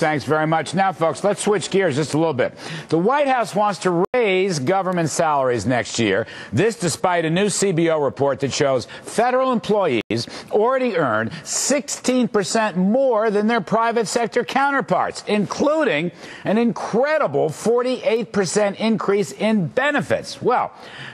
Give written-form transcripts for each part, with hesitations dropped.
Thanks very much. Now, folks, let's switch gears just a little bit. The White House wants to raise government salaries next year. This despite a new CBO report that shows federal employees already earn 16% more than their private sector counterparts, including an incredible 48% increase in benefits. Well,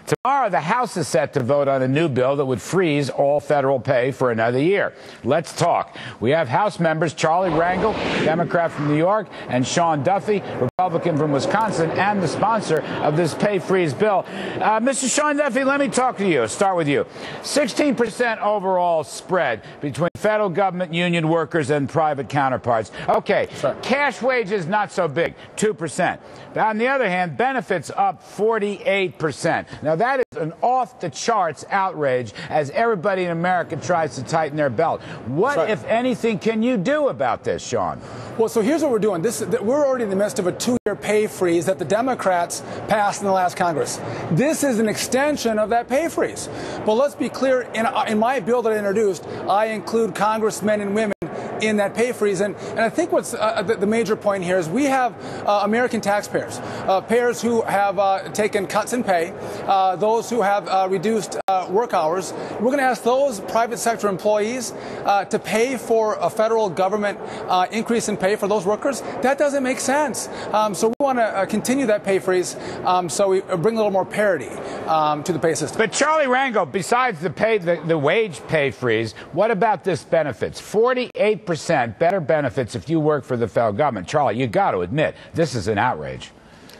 tomorrow the House is set to vote on a new bill that would freeze all federal pay for another year. Let's talk. We have House members Charlie Rangel, Democrat from New York, and Sean Duffy, Republican from Wisconsin, and the sponsor of this pay freeze bill. Mr. Sean Duffy, let me talk to you. Start with you. 16% overall spread between federal government union workers and private counterparts. Okay, cash wages not so big, 2%. But on the other hand, benefits up 48%. Now that is an off-the-charts outrage as everybody in America tries to tighten their belt. What, if anything, can you do about this, Sean? Well, so here's what we're doing. We're already in the midst of a 2-year pay freeze that the Democrats passed in the last Congress. This is an extension of that pay freeze. But let's be clear, in my bill that I introduced, I include congressmen and women in that pay freeze. And I think what's the major point here is we have American taxpayers, payers who have taken cuts in pay, those who have reduced work hours. We're going to ask those private sector employees to pay for a federal government increase in pay for those workers. That doesn't make sense. So we want to continue that pay freeze so we bring a little more parity to the pay system. But Charlie Rangel, besides the wage pay freeze, what about this benefits? 48% better benefits if you work for the federal government. Charlie, you got to admit, this is an outrage.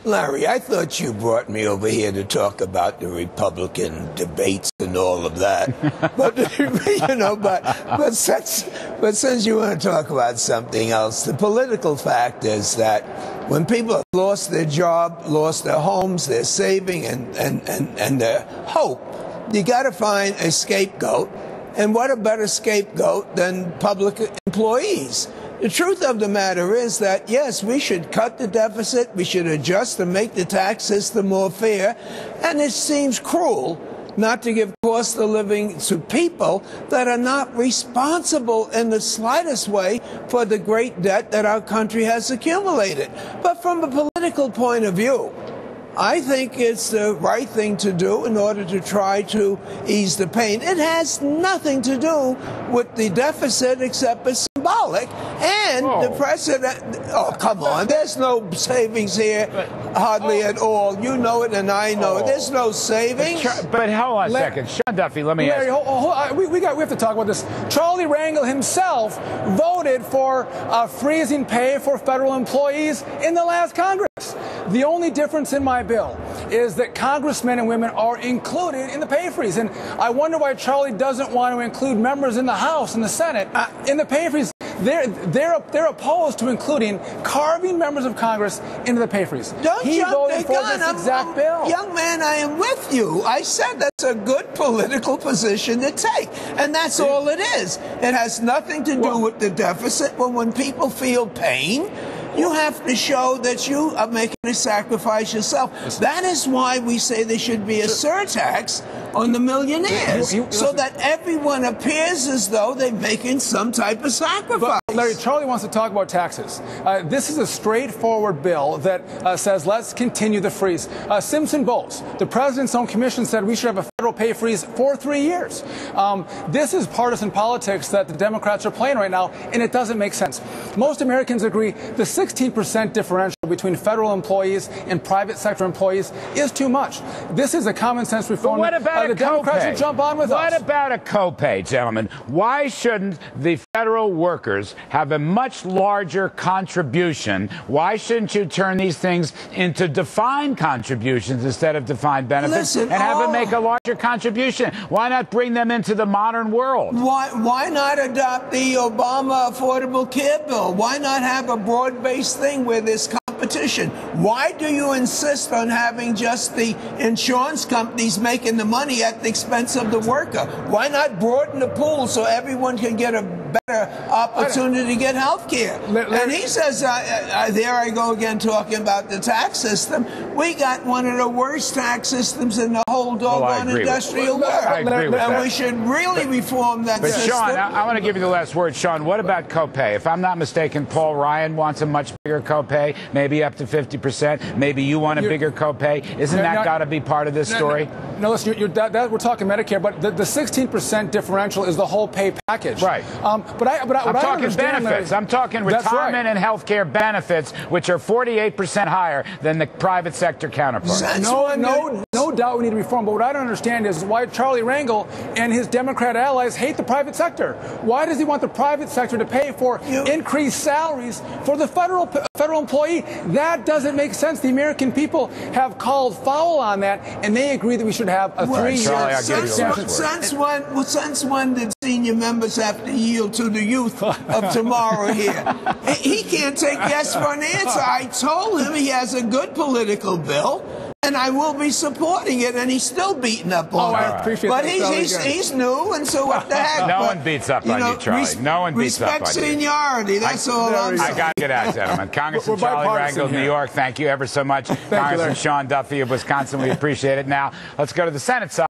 Larry, I thought you brought me over here to talk about the Republican debates and all of that. But, you know, but since you want to talk about something else, the political fact is that when people have lost their job, lost their homes, their saving, and their hope, you got to find a scapegoat. And what a better scapegoat than public employees? The truth of the matter is that, yes, we should cut the deficit, we should adjust and make the tax system more fair, and it seems cruel not to give cost of living to people that are not responsible in the slightest way for the great debt that our country has accumulated. But from a political point of view, I think it's the right thing to do in order to try to ease the pain. It has nothing to do with the deficit except it's symbolic. And the president, oh, come on, there's no savings here, hardly at all. You know it and I know it. There's no savings. But hold on a second. Sean Duffy, let me ask you. We have to talk about this. Charlie Rangel himself voted for freezing pay for federal employees in the last Congress. The only difference in my bill is that congressmen and women are included in the pay freeze. And I wonder why Charlie doesn't want to include members in the House and the Senate in the pay freeze. They're opposed to including carving members of Congress into the pay freeze. He voted for this exact bill. Young man, I am with you. I said that's a good political position to take. And that's all it is. It has nothing to do with the deficit. When people feel pain, you have to show that you are making a sacrifice yourself. That is why we say there should be a surtax on the millionaires, so that everyone appears as though they're making some type of sacrifice. But Larry, Charlie wants to talk about taxes. This is a straightforward bill that says let's continue the freeze. Simpson-Bowles, the president's own commission, said we should have a federal pay freeze for 3 years. This is partisan politics that the Democrats are playing right now, and it doesn't make sense. Most Americans agree the 16% differential between federal employees and private sector employees is too much. This is a common sense reform. But what about the Democrats should jump on with us. What about a copay, gentlemen? Why shouldn't the federal workers have a much larger contribution? Why shouldn't you turn these things into defined contributions instead of defined benefits and have them make a larger contribution? Why not bring them into the modern world? Why not adopt the Obama Affordable Care Bill? Why not have a broad-based thing where there's competition? Why do you insist on having just the insurance companies making the money at the expense of the worker? Why not broaden the pool so everyone can get a better opportunity to get health care. And he says, there I go again talking about the tax system. We got one of the worst tax systems in the whole doggone industrial world. I agree with that. And we should really reform that system. Sean, I want to give you the last word. Sean, what about copay? If I'm not mistaken, Paul Ryan wants a much bigger copay, maybe up to 50%. Maybe you want a bigger copay. Isn't that got to be part of this story? No, listen, we're talking Medicare, but the 16% differential is the whole pay package. Right. I'm talking benefits. I'm talking retirement and health care benefits, which are 48% higher than the private sector counterparts. No doubt we need to reform, but what I don't understand is why Charlie Rangel and his Democrat allies hate the private sector. Why does he want the private sector to pay for increased salaries for the federal employee? That doesn't make sense. The American people have called foul on that, and they agree that we should have a 3-year extension. Since when did senior members have to yield to the youth of tomorrow here? He can't take yes for an answer. I told him he has a good political bill, and I will be supporting it, and he's still beating up on it. I appreciate that. But he's new, and so what the heck? No one beats up on you, Charlie. No one beats up on you. Respect seniority. That's all I'm saying. I got to get out, gentlemen. Congressman Charlie Rangel of New York, thank you ever so much. Congressman Sean Duffy of Wisconsin, we appreciate it. Now, let's go to the Senate side.